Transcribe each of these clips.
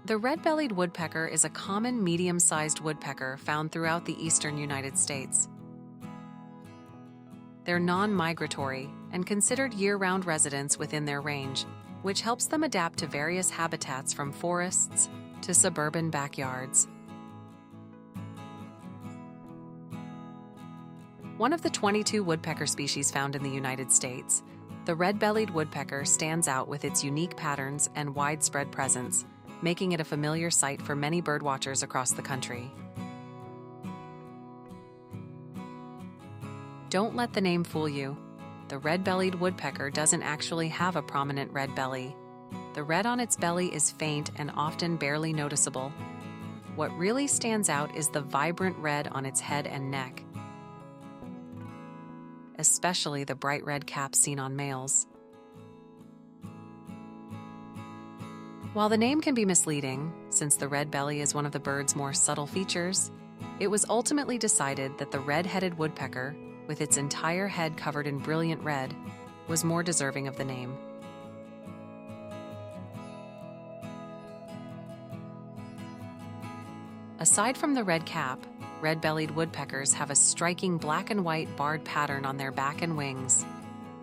The red-bellied woodpecker is a common medium-sized woodpecker found throughout the eastern United States. They're non-migratory and considered year-round residents within their range, which helps them adapt to various habitats from forests to suburban backyards. One of the 22 woodpecker species found in the United States, the red-bellied woodpecker stands out with its unique patterns and widespread presence, making it a familiar sight for many birdwatchers across the country. Don't let the name fool you. The red-bellied woodpecker doesn't actually have a prominent red belly. The red on its belly is faint and often barely noticeable. What really stands out is the vibrant red on its head and neck, especially the bright red cap seen on males. While the name can be misleading, since the red belly is one of the bird's more subtle features, it was ultimately decided that the red-headed woodpecker, with its entire head covered in brilliant red, was more deserving of the name. Aside from the red cap, red-bellied woodpeckers have a striking black and white barred pattern on their back and wings.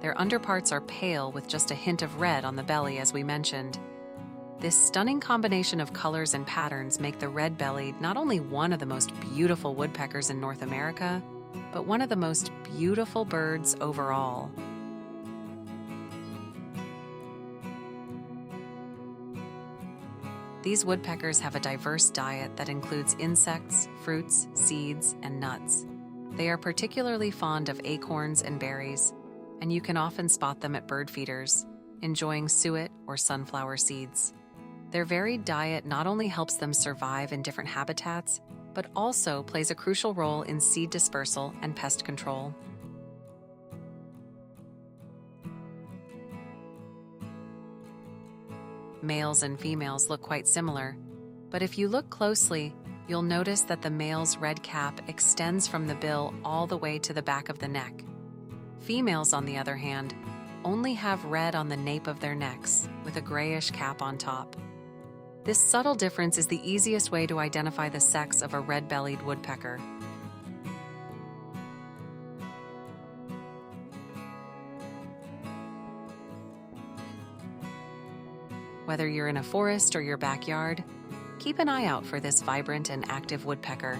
Their underparts are pale with just a hint of red on the belly, as we mentioned. This stunning combination of colors and patterns make the red-bellied not only one of the most beautiful woodpeckers in North America, but one of the most beautiful birds overall. These woodpeckers have a diverse diet that includes insects, fruits, seeds, and nuts. They are particularly fond of acorns and berries, and you can often spot them at bird feeders, enjoying suet or sunflower seeds. Their varied diet not only helps them survive in different habitats, but also plays a crucial role in seed dispersal and pest control. Males and females look quite similar, but if you look closely, you'll notice that the male's red cap extends from the bill all the way to the back of the neck. Females, on the other hand, only have red on the nape of their necks, with a grayish cap on top. This subtle difference is the easiest way to identify the sex of a red-bellied woodpecker. Whether you're in a forest or your backyard, keep an eye out for this vibrant and active woodpecker.